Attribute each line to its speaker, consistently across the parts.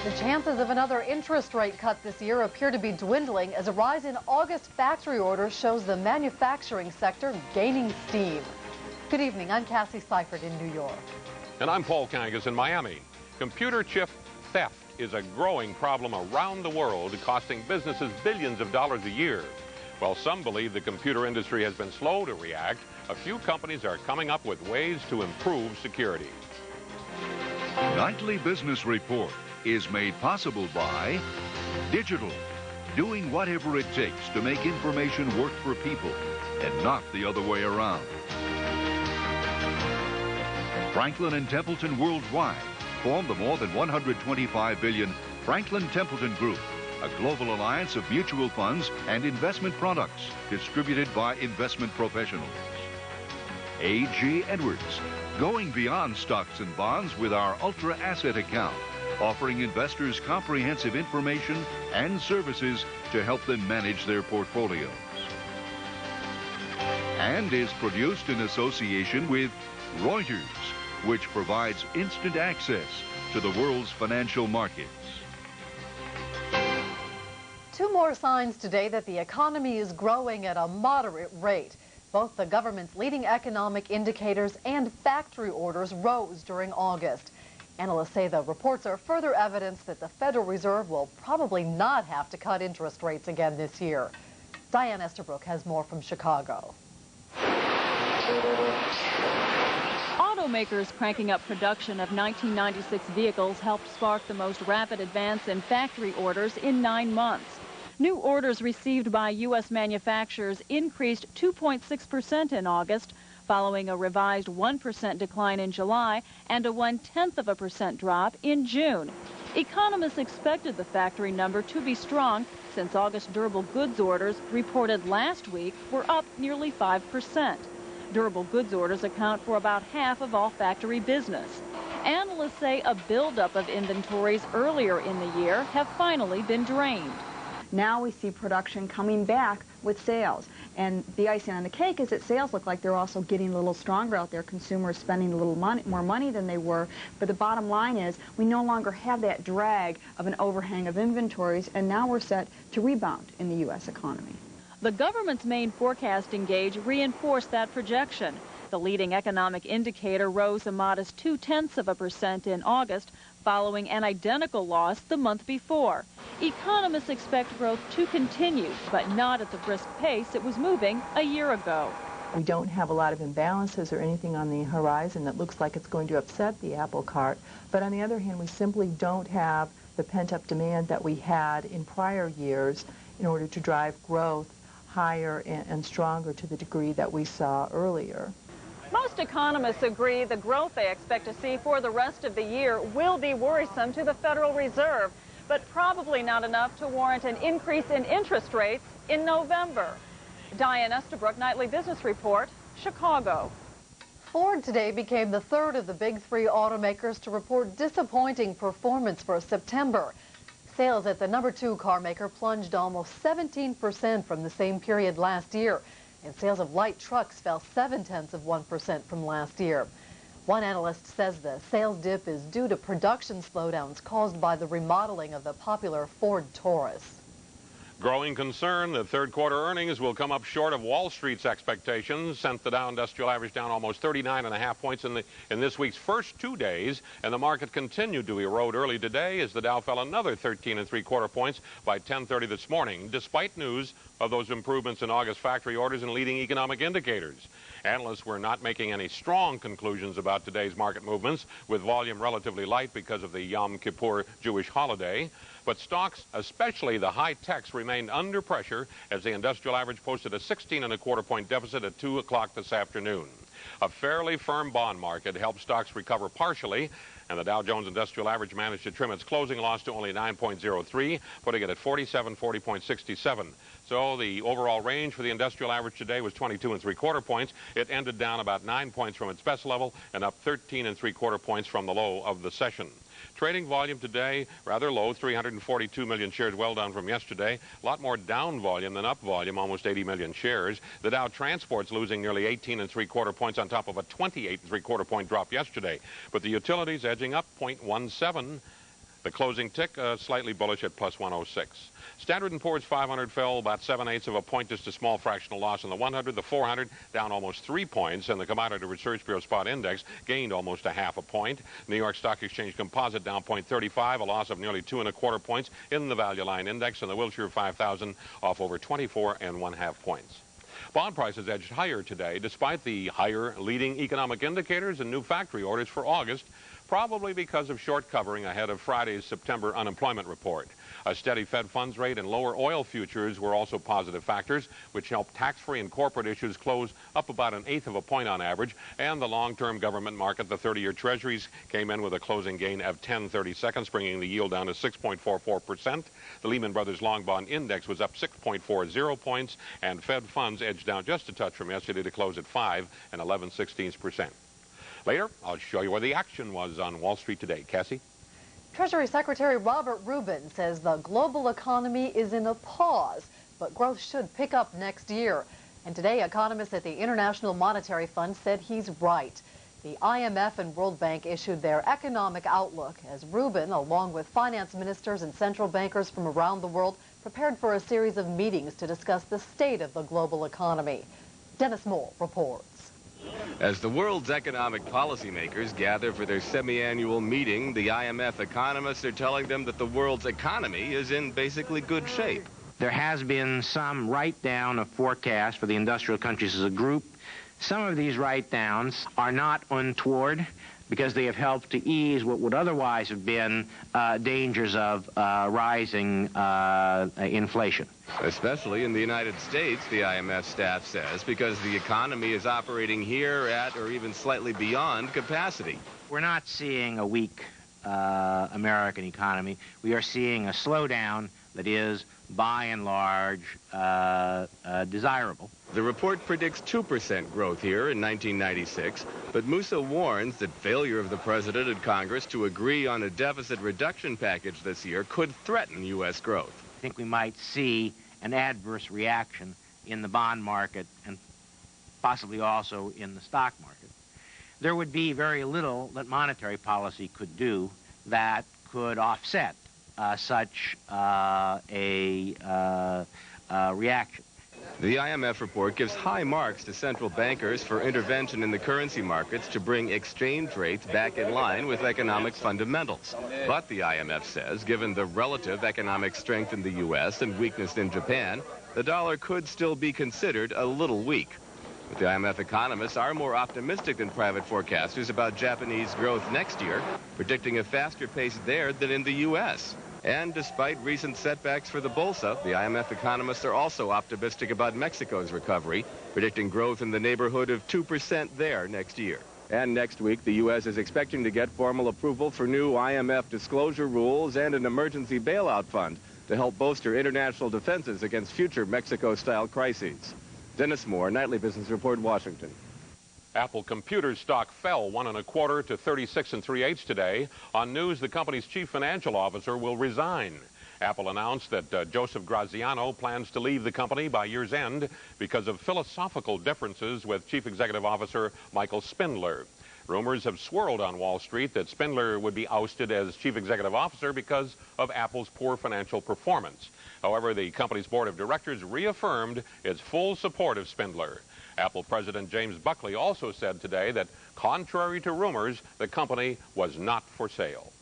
Speaker 1: The chances of another interest rate cut this year appear to be dwindling as a rise in August factory orders shows the manufacturing sector gaining steam. Good evening, I'm Cassie Seifert in New York.
Speaker 2: And I'm Paul Kangas in Miami. Computer chip theft is a growing problem around the world, costing businesses billions of dollars a year. While some believe the computer industry has been slow to react, a few companies are coming up with ways to improve security.
Speaker 3: Nightly Business Report is made possible by digital, doing whatever it takes to make information work for people and not the other way around. Franklin and Templeton Worldwide form the more than $125 billion Franklin Templeton Group, a global alliance of mutual funds and investment products distributed by investment professionals. A.G. Edwards, going beyond stocks and bonds with our Ultra Asset account, offering investors comprehensive information and services to help them manage their portfolios. And is produced in association with Reuters, which provides instant access to the world's financial markets.
Speaker 1: Two more signs today that the economy is growing at a moderate rate. Both the government's leading economic indicators and factory orders rose during August. Analysts say the reports are further evidence that the Federal Reserve will probably not have to cut interest rates again this year. Diane Estabrook has more from Chicago.
Speaker 4: Automakers cranking up production of 1996 vehicles helped spark the most rapid advance in factory orders in 9 months. New orders received by U.S. manufacturers increased 2.6% in August, following a revised 1% decline in July and a 0.1% drop in June. Economists expected the factory number to be strong since August durable goods orders reported last week were up nearly 5%. Durable goods orders account for about half of all factory business. Analysts say a buildup of inventories earlier in the year have finally been drained.
Speaker 5: Now we see production coming back with sales. And the icing on the cake is that sales look like they're also getting a little stronger out there. Consumers spending a little more money than they were. But the bottom line is we no longer have that drag of an overhang of inventories, and now we're set to rebound in the U.S. economy.
Speaker 4: The government's main forecasting gauge reinforced that projection. The leading economic indicator rose a modest 0.2% in August, following an identical loss the month before. Economists expect growth to continue, but not at the brisk pace it was moving a year ago.
Speaker 6: We don't have a lot of imbalances or anything on the horizon that looks like it's going to upset the apple cart. But on the other hand, we simply don't have the pent-up demand that we had in prior years in order to drive growth higher and stronger to the degree that we saw earlier.
Speaker 4: Most economists agree the growth they expect to see for the rest of the year will be worrisome to the Federal Reserve, but probably not enough to warrant an increase in interest rates in November. Diane Estabrook, Nightly Business Report, Chicago.
Speaker 1: Ford today became the third of the big three automakers to report disappointing performance for September. Sales at the number 2 car maker plunged almost 17% from the same period last year, and sales of light trucks fell 0.7% from last year. One analyst says the sales dip is due to production slowdowns caused by the remodeling of the popular Ford Taurus.
Speaker 2: Growing concern that third quarter earnings will come up short of Wall Street's expectations sent the Dow Industrial Average down almost 39.5 points in this week's first 2 days, and the market continued to erode early today as the Dow fell another 13.75 points by 10:30 this morning, despite news of those improvements in August factory orders and leading economic indicators. Analysts were not making any strong conclusions about today's market movements, with volume relatively light because of the Yom Kippur Jewish holiday. But stocks, especially the high techs, remained under pressure as the industrial average posted a 16.25 point deficit at 2 o'clock this afternoon. A fairly firm bond market helped stocks recover partially, and the Dow Jones Industrial Average managed to trim its closing loss to only 9.03, putting it at 4740.67. So the overall range for the industrial average today was 22.75 points. It ended down about 9 points from its best level and up 13.75 points from the low of the session. Trading volume today, rather low, 342 million shares, well down from yesterday. A lot more down volume than up volume, almost 80 million shares. The Dow Transport's losing nearly 18.75 points on top of a 28.75 point drop yesterday. But the utilities edging up 0.17. The closing tick slightly bullish at plus 106. Standard & Poor's 500 fell about 7/8 of a point, just a small fractional loss in the 100. The 400 down almost 3 points, and the Commodity Research Bureau Spot Index gained almost a half a point. New York Stock Exchange Composite down 0.35, a loss of nearly 2.25 points in the Value Line Index, and the Wilshire 5000 off over 24.5 points. Bond prices edged higher today, despite the higher leading economic indicators and new factory orders for August, probably because of short covering ahead of Friday's September unemployment report. A steady Fed funds rate and lower oil futures were also positive factors, which helped tax-free and corporate issues close up about 1/8 of a point on average, and the long-term government market, the 30-year Treasuries, came in with a closing gain of 10/32, bringing the yield down to 6.44%. The Lehman Brothers Long Bond Index was up 6.40 points, and Fed funds edged down just a touch from yesterday to close at 5 11/16%. Later, I'll show you where the action was on Wall Street today. Cassie?
Speaker 1: Treasury Secretary Robert Rubin says the global economy is in a pause, but growth should pick up next year. And today, economists at the International Monetary Fund said he's right. The IMF and World Bank issued their economic outlook as Rubin, along with finance ministers and central bankers from around the world, prepared for a series of meetings to discuss the state of the global economy. Dennis Moore reports.
Speaker 7: As the world's economic policymakers gather for their semi-annual meeting, the IMF economists are telling them that the world's economy is in basically good shape.
Speaker 8: There has been some write-down of forecasts for the industrial countries as a group. Some of these write-downs are not untoward because they have helped to ease what would otherwise have been dangers of rising inflation.
Speaker 7: Especially in the United States, the IMF staff says, because the economy is operating here at or even slightly beyond capacity.
Speaker 8: We're not seeing a weak American economy. We are seeing a slowdown that is, by and large, desirable.
Speaker 7: The report predicts 2% growth here in 1996, but Musa warns that failure of the president and Congress to agree on a deficit reduction package this year could threaten U.S. growth.
Speaker 8: I think we might see an adverse reaction in the bond market and possibly also in the stock market. There would be very little that monetary policy could do that could offset such a reaction.
Speaker 7: The IMF report gives high marks to central bankers for intervention in the currency markets to bring exchange rates back in line with economic fundamentals. But the IMF says, given the relative economic strength in the U.S. and weakness in Japan, the dollar could still be considered a little weak. But the IMF economists are more optimistic than private forecasters about Japanese growth next year, predicting a faster pace there than in the U.S. And despite recent setbacks for the Bolsa, the IMF economists are also optimistic about Mexico's recovery, predicting growth in the neighborhood of 2% there next year. And next week, the U.S. is expecting to get formal approval for new IMF disclosure rules and an emergency bailout fund to help bolster international defenses against future Mexico-style crises. Dennis Moore, Nightly Business Report, Washington.
Speaker 2: Apple Computer stock fell 1 1/4 to 36 3/8 today on news the company's chief financial officer will resign. Apple announced that Joseph Graziano plans to leave the company by year's end because of philosophical differences with chief executive officer Michael Spindler. Rumors have swirled on Wall Street that Spindler would be ousted as chief executive officer because of Apple's poor financial performance. However, the company's board of directors reaffirmed its full support of Spindler. Apple President James Buckley also said today that, contrary to rumors, the company was not for sale.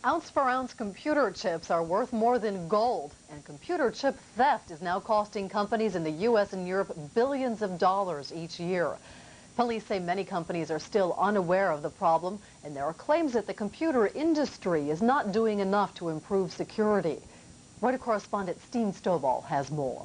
Speaker 1: Ounce-for-ounce computer chips are worth more than gold, and computer chip theft is now costing companies in the U.S. and Europe billions of dollars each year. Police say many companies are still unaware of the problem, and there are claims that the computer industry is not doing enough to improve security. Reuters correspondent Steen Stovall has more.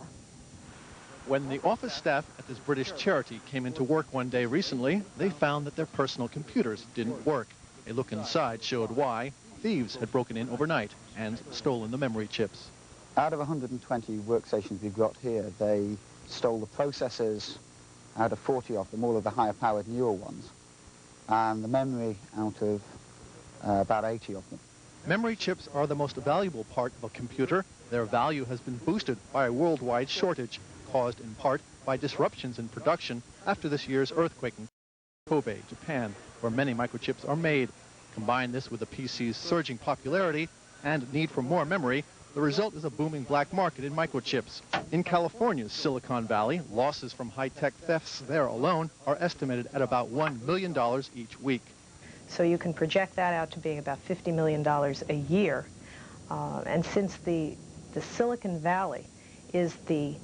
Speaker 9: When the office staff at this British charity came into work one day recently, they found that their personal computers didn't work. A look inside showed why. Thieves had broken in overnight and stolen the memory chips.
Speaker 10: Out of 120 workstations we've got here, they stole the processors out of 40 of them, all of the higher-powered newer ones, and the memory out of about 80 of them.
Speaker 9: Memory chips are the most valuable part of a computer. Their value has been boosted by a worldwide shortage, caused in part by disruptions in production after this year's earthquake in Kobe, Japan, where many microchips are made. Combine this with the PC's surging popularity and need for more memory, the result is a booming black market in microchips. In California's Silicon Valley, losses from high-tech thefts there alone are estimated at about $1 million each week.
Speaker 11: So you can project that out to being about $50 million a year. And since the Silicon Valley is the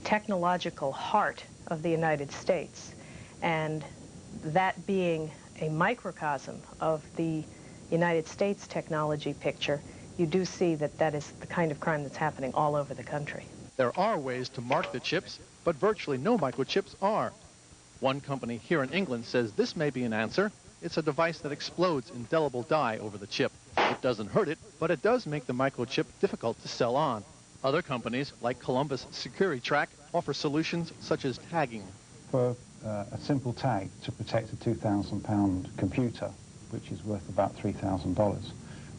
Speaker 11: technological heart of the United States, and that being a microcosm of the United States technology picture, you do see that that is the kind of crime that's happening all over the country.
Speaker 9: There are ways to mark the chips, but virtually no microchips are. One company here in England says this may be an answer. It's a device that explodes indelible dye over the chip. It doesn't hurt it, but it does make the microchip difficult to sell on. Other companies, like Columbus Security Track, offer solutions such as tagging.
Speaker 12: For a simple tag to protect a £2,000 computer, which is worth about $3,000,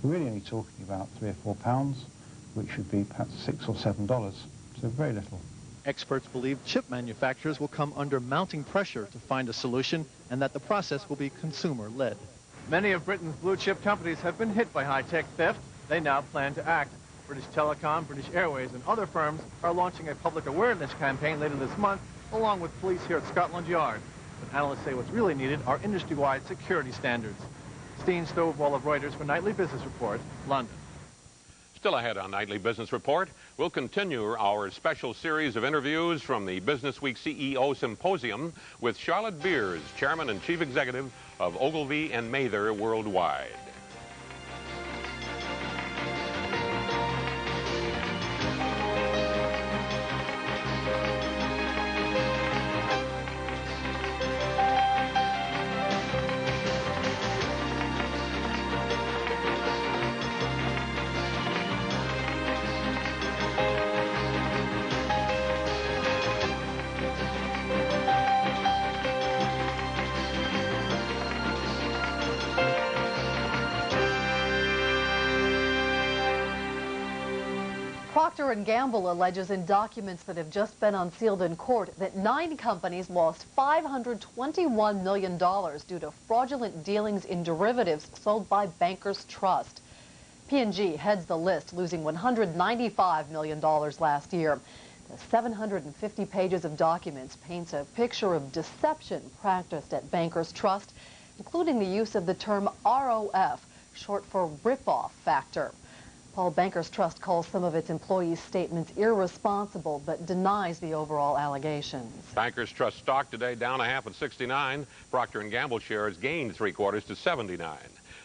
Speaker 12: we're really only talking about £3 or £4, which should be perhaps $6 or $7, so very little.
Speaker 9: Experts believe chip manufacturers will come under mounting pressure to find a solution, and that the process will be consumer-led. Many of Britain's blue-chip companies have been hit by high-tech theft. They now plan to act. British Telecom, British Airways, and other firms are launching a public awareness campaign later this month, along with police here at Scotland Yard. But analysts say what's really needed are industry-wide security standards. Steen Stovall of Reuters for Nightly Business Report, London.
Speaker 2: Still ahead on Nightly Business Report, we'll continue our special series of interviews from the Business Week CEO Symposium with Charlotte Beers, Chairman and Chief Executive of Ogilvy and Mather Worldwide.
Speaker 1: Procter & Gamble alleges in documents that have just been unsealed in court that 9 companies lost $521 million due to fraudulent dealings in derivatives sold by Bankers Trust. P&G heads the list, losing $195 million last year. The 750 pages of documents paints a picture of deception practiced at Bankers Trust, including the use of the term ROF, short for rip-off factor. Paul, Bankers Trust calls some of its employees' statements irresponsible, but denies the overall allegations.
Speaker 2: Bankers Trust stock today down 0.5 at 69. Procter & Gamble shares gained 3/4 to 79.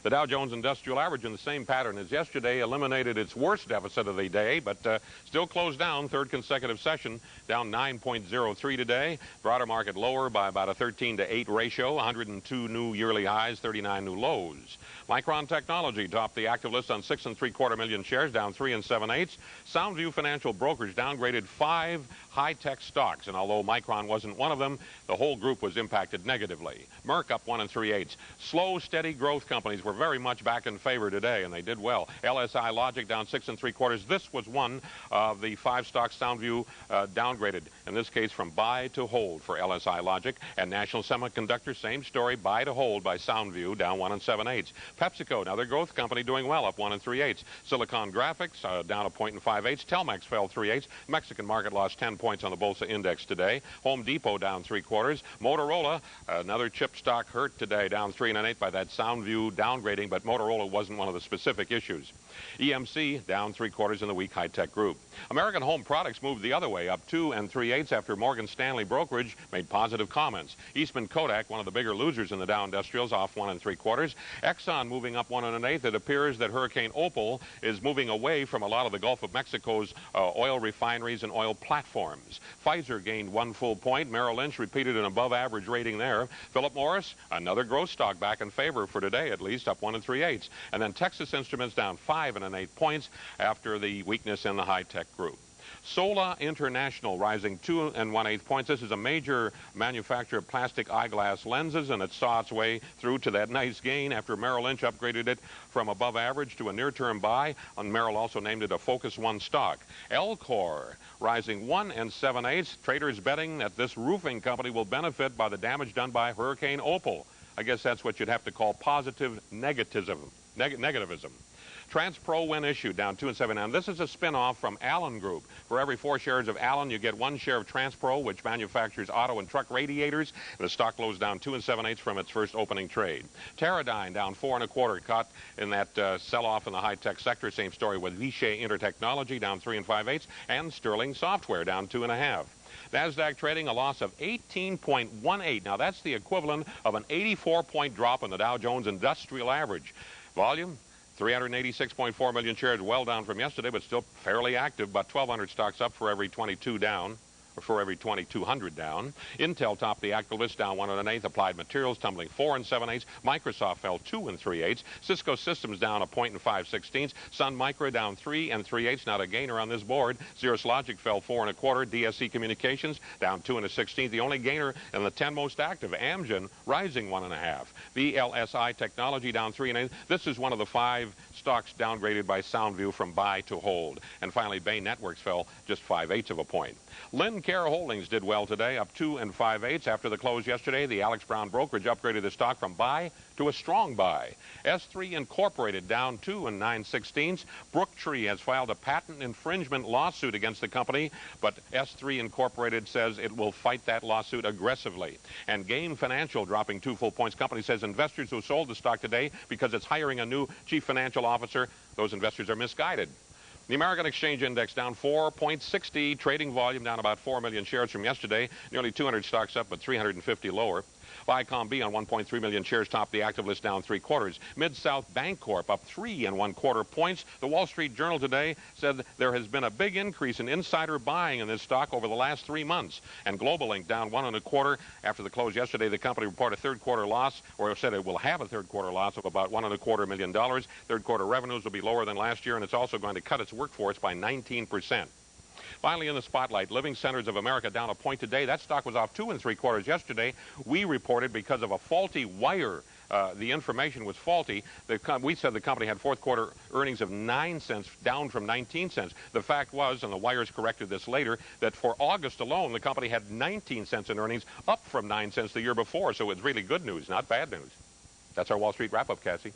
Speaker 2: The Dow Jones Industrial Average in the same pattern as yesterday eliminated its worst deficit of the day, but still closed down, third consecutive session, down 9.03 today. Broader market lower by about a 13-to-8 ratio, 102 new yearly highs, 39 new lows. Micron Technology topped the active list on 6 3/4 million shares, down 3 7/8. Soundview Financial Brokerage downgraded 5 high-tech stocks, and although Micron wasn't one of them, the whole group was impacted negatively. Merck up 1 3/8. Slow, steady growth companies were very much back in favor today, and they did well. LSI Logic down 6 3/4. This was one of the 5 stocks Soundview downgraded, in this case from buy to hold for LSI Logic. And National Semiconductor, same story, buy to hold by Soundview, down 1 7/8. PepsiCo, another growth company, doing well, up 1 3/8. Silicon Graphics down 1 5/8. Telmex fell 3/8. Mexican market lost 10 points on the Bolsa Index today. Home Depot down 3/4. Motorola, another chip stock, hurt today, down 3 1/8 by that Soundview downgrading, but Motorola wasn't one of the specific issues. EMC down 3/4 in the weak high-tech group. American Home Products moved the other way, up 2 3/8 after Morgan Stanley Brokerage made positive comments. Eastman Kodak, one of the bigger losers in the Dow Industrials, off 1 3/4. Exxon moving up 1 1/8. It appears that Hurricane Opal is moving away from a lot of the Gulf of Mexico's oil refineries and oil platforms. Pfizer gained 1 full point. Merrill Lynch repeated an above-average rating there. Philip Morris, another growth stock, back in favor for today at least, up 1 3/8. And then Texas Instruments down 5 1/8 points after the weakness in the high-tech group. Sola International rising 2 1/8 points. This is a major manufacturer of plastic eyeglass lenses, and it saw its way through to that nice gain after Merrill Lynch upgraded it from above average to a near-term buy, and Merrill also named it a Focus One stock. Elcor rising 1 7/8. Traders betting that this roofing company will benefit by the damage done by Hurricane Opal. I guess that's what you'd have to call positive negativism. TransPro win issued down 2 7/9. This is a spin-off from Allen Group. For every 4 shares of Allen, you get 1 share of TransPro, which manufactures auto and truck radiators. The stock closed down 2 7/8 from its first opening trade. Teradyne down 4 1/4, caught in that sell-off in the high-tech sector. Same story with Vishay Intertechnology down 3 5/8, and Sterling Software down 2 1/2. NASDAQ trading a loss of 18.18. Now, that's the equivalent of an 84-point drop in the Dow Jones Industrial Average. Volume, 386.4 million shares, well down from yesterday, but still fairly active. About 1,200 stocks up for every 22 down, or for every 2,200 down. Intel topped the active list, down 1 1/8. Applied Materials tumbling 4 7/8. Microsoft fell 2 3/8. Cisco Systems down 1 5/16. Sun Micro down 3 3/8. Not a gainer on this board. Cirrus Logic fell 4 1/4. DSC Communications down 2 1/16. The only gainer in the 10 most active. Amgen rising 1 1/2. VLSI Technology down 3 1/8. This is one of the 5 stocks downgraded by SoundView from buy to hold. And finally, Bay Networks fell just 5/8 of a point. Lincare Holdings did well today, up 2 5/8 after the close yesterday. The Alex Brown brokerage upgraded the stock from buy to a strong buy. S3 Incorporated down 2 9/16. Brooktree has filed a patent infringement lawsuit against the company, but S3 Incorporated says it will fight that lawsuit aggressively. And Game Financial dropping 2 full points. Company says investors who sold the stock today because it's hiring a new chief financial officer, those investors are misguided. The American Exchange Index down 4.60. Trading volume down about 4 million shares from yesterday. Nearly 200 stocks up, but 350 lower. Viacom B on 1.3 million shares topped the active list, down 3/4. Mid-South Bancorp up 3 1/4 points. The Wall Street Journal today said there has been a big increase in insider buying in this stock over the last 3 months. And Global Inc. down 1 1/4. After the close yesterday, the company reported a third-quarter loss, or said it will have a third-quarter loss of about $1 1/4 million. Third-quarter revenues will be lower than last year, and it's also going to cut its workforce by 19%. Finally, in the spotlight, Living Centers of America down a point today. That stock was off 2 3/4 yesterday. We reported because of a faulty wire. The information was faulty. We said the company had fourth-quarter earnings of 9 cents, down from 19 cents. The fact was, and the wires corrected this later, that for August alone, the company had 19 cents in earnings, up from 9 cents the year before. So it's really good news, not bad news. That's our Wall Street wrap-up, Cassie.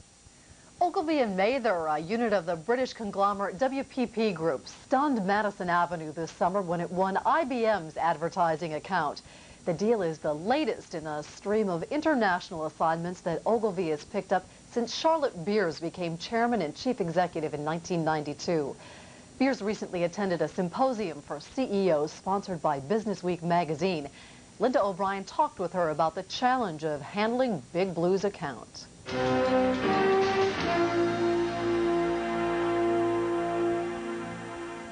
Speaker 1: Ogilvy Mather, a unit of the British conglomerate WPP Group, stunned Madison Avenue this summer when it won IBM's advertising account. The deal is the latest in a stream of international assignments that Ogilvy has picked up since Charlotte Beers became chairman and chief executive in 1992. Beers recently attended a symposium for CEOs sponsored by Business Week magazine. Linda O'Brien talked with her about the challenge of handling Big Blue's account.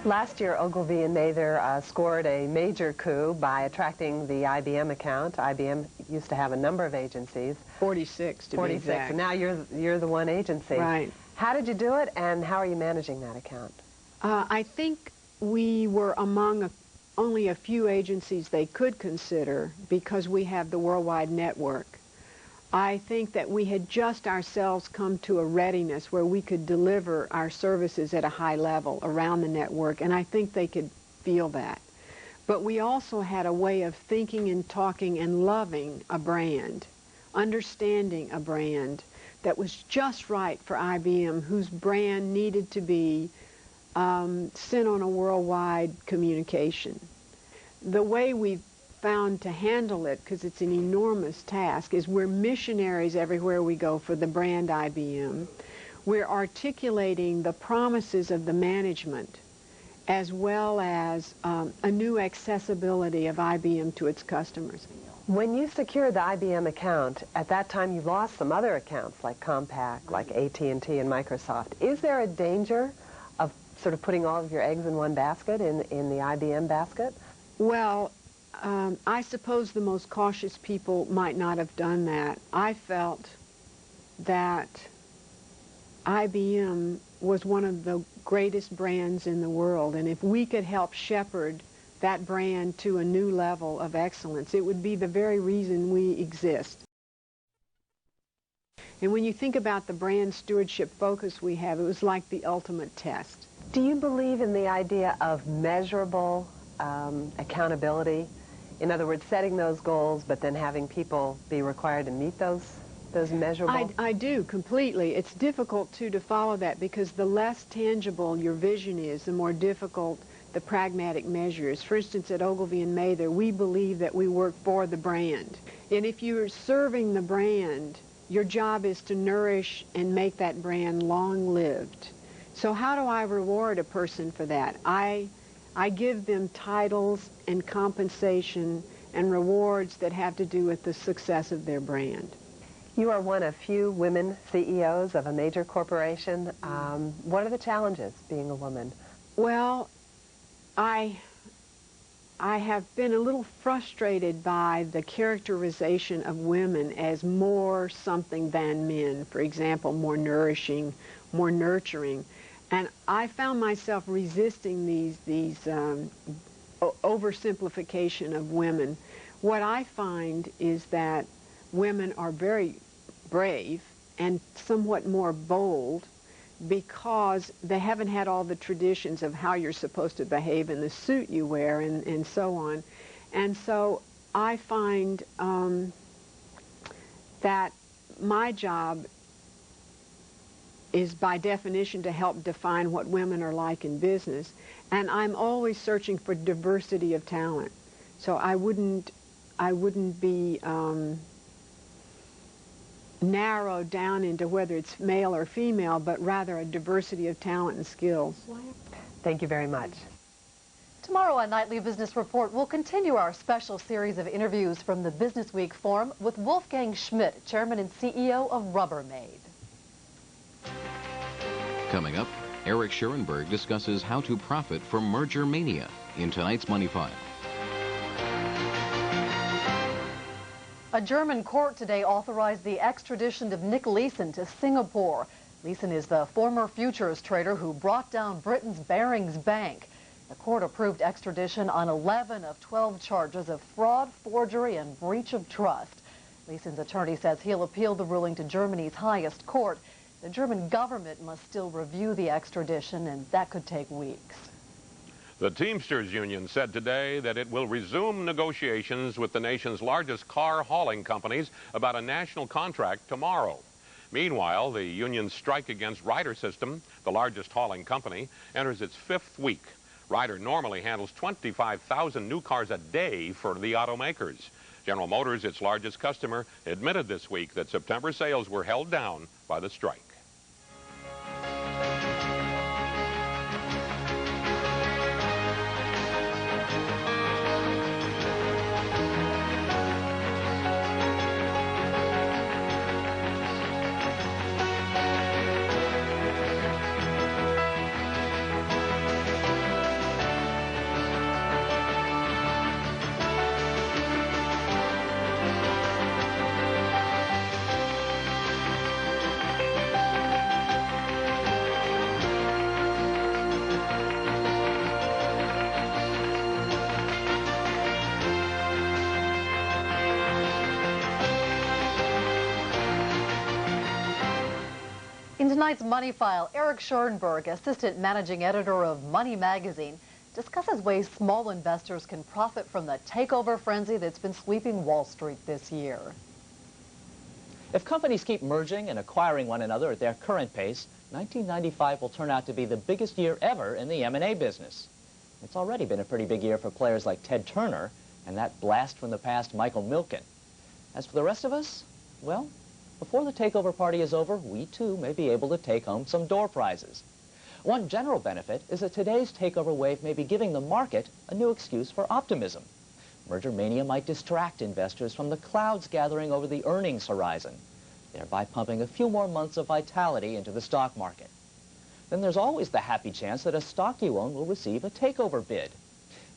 Speaker 13: Last year, Ogilvy and Mather scored a major coup by attracting the IBM account. IBM used to have a number of agencies.
Speaker 14: 46 to be exact.
Speaker 13: And now you're the one agency.
Speaker 14: Right.
Speaker 13: How did you do it, and how are you managing that account?
Speaker 14: I think we were among only a few agencies they could consider because we have the worldwide network. I think that we had just ourselves come to a readiness where we could deliver our services at a high level around the network, and I think they could feel that. But we also had a way of thinking and talking and loving a brand, understanding a brand that was just right for IBM, whose brand needed to be sent on a worldwide communication. The way we found to handle it, because it's an enormous task, is we're missionaries everywhere we go for the brand IBM. We're articulating the promises of the management as well as a new accessibility of IBM to its customers.
Speaker 13: When you secured the IBM account, at that time you lost some other accounts like Compaq, like AT&T and Microsoft. Is there a danger of sort of putting all of your eggs in one basket, in the IBM basket?
Speaker 14: Well, I suppose the most cautious people might not have done that. I felt that IBM was one of the greatest brands in the world, and if we could help shepherd that brand to a new level of excellence, it would be the very reason we exist. And when you think about the brand stewardship focus we have, it was like the ultimate test.
Speaker 13: Do you believe in the idea of measurable accountability? In other words, setting those goals, but then having people be required to meet those those measurable?
Speaker 14: I do, completely. It's difficult, too, to follow that because the less tangible your vision is, the more difficult the pragmatic measures. For instance, at Ogilvy and Mather, we believe that we work for the brand. And if you're serving the brand, your job is to nourish and make that brand long-lived. So how do I reward a person for that? I give them titles and compensation and rewards that have to do with the success of their brand.
Speaker 13: You are one of few women CEOs of a major corporation. What are the challenges being a woman?
Speaker 14: Well, I have been a little frustrated by the characterization of women as more something than men. For example, more nourishing, more nurturing. And I found myself resisting these oversimplification of women. What I find is that women are very brave and somewhat more bold because they haven't had all the traditions of how you're supposed to behave in the suit you wear and so on. And so I find that my job is by definition to help define what women are like in business, and I'm always searching for diversity of talent. So I wouldn't be narrowed down into whether it's male or female, but rather a diversity of talent and skills.
Speaker 13: Thank you very much.
Speaker 1: Tomorrow on Nightly Business Report, we'll continue our special series of interviews from the Business Week Forum with Wolfgang Schmidt, Chairman and CEO of Rubbermaid.
Speaker 15: Coming up, Eric Schoenberg discusses how to profit from merger mania in tonight's Money File.
Speaker 1: A German court today authorized the extradition of Nick Leeson to Singapore. Leeson is the former futures trader who brought down Britain's Barings Bank. The court approved extradition on 11 of 12 charges of fraud, forgery, and breach of trust. Leeson's attorney says he'll appeal the ruling to Germany's highest court. The German government must still review the extradition, and that could take weeks.
Speaker 2: The Teamsters Union said today that it will resume negotiations with the nation's largest car hauling companies about a national contract tomorrow. Meanwhile, the union's strike against Ryder System, the largest hauling company, enters its 5th week. Ryder normally handles 25,000 new cars a day for the automakers. General Motors, its largest customer, admitted this week that September sales were held down by the strike.
Speaker 1: In tonight's Money File, Eric Schoenberg, assistant managing editor of Money Magazine, discusses ways small investors can profit from the takeover frenzy that's been sweeping Wall Street this year.
Speaker 16: If companies keep merging and acquiring one another at their current pace, 1995 will turn out to be the biggest year ever in the M&A business. It's already been a pretty big year for players like Ted Turner and that blast from the past, Michael Milken. As for the rest of us, well, before the takeover party is over, we too may be able to take home some door prizes. One general benefit is that today's takeover wave may be giving the market a new excuse for optimism. Merger mania might distract investors from the clouds gathering over the earnings horizon, thereby pumping a few more months of vitality into the stock market. Then there's always the happy chance that a stock you own will receive a takeover bid.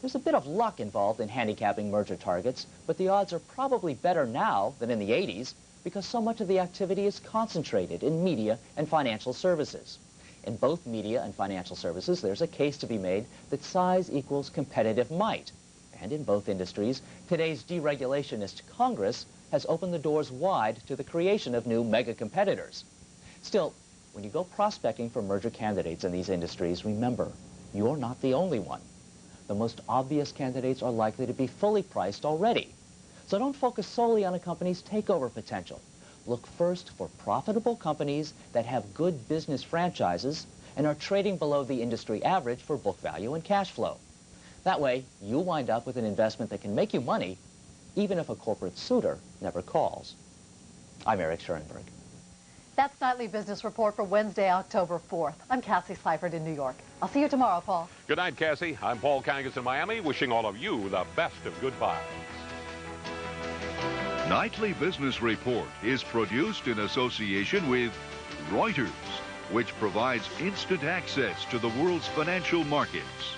Speaker 16: There's a bit of luck involved in handicapping merger targets, but the odds are probably better now than in the 80s because so much of the activity is concentrated in media and financial services. In both media and financial services, there's a case to be made that size equals competitive might. And in both industries, today's deregulationist Congress has opened the doors wide to the creation of new mega competitors. Still, when you go prospecting for merger candidates in these industries, remember, you're not the only one. The most obvious candidates are likely to be fully priced already. So don't focus solely on a company's takeover potential. look first for profitable companies that have good business franchises and are trading below the industry average for book value and cash flow. That way, you'll wind up with an investment that can make you money, even if a corporate suitor never calls. I'm Eric Schoenberg.
Speaker 1: That's Nightly Business Report for Wednesday, October 4th. I'm Cassie Seifert in New York. I'll see you tomorrow, Paul.
Speaker 2: Good night, Cassie. I'm Paul Kangas in Miami, wishing all of you the best of good vibes.
Speaker 3: Nightly Business Report is produced in association with Reuters, which provides instant access to the world's financial markets,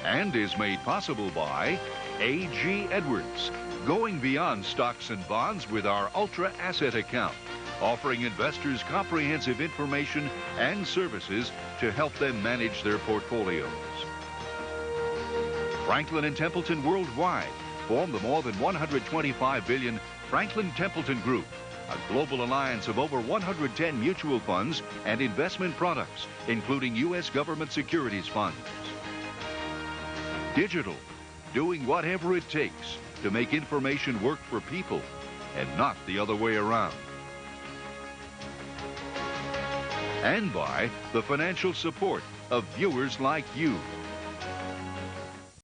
Speaker 3: and is made possible by A.G. Edwards, going beyond stocks and bonds with our Ultra Asset account, offering investors comprehensive information and services to help them manage their portfolios. Franklin & Templeton Worldwide form the more than 125 billion Franklin Templeton Group, a global alliance of over 110 mutual funds and investment products, including U.S. government securities funds. Digital, doing whatever it takes to make information work for people and not the other way around. And by the financial support of viewers like you.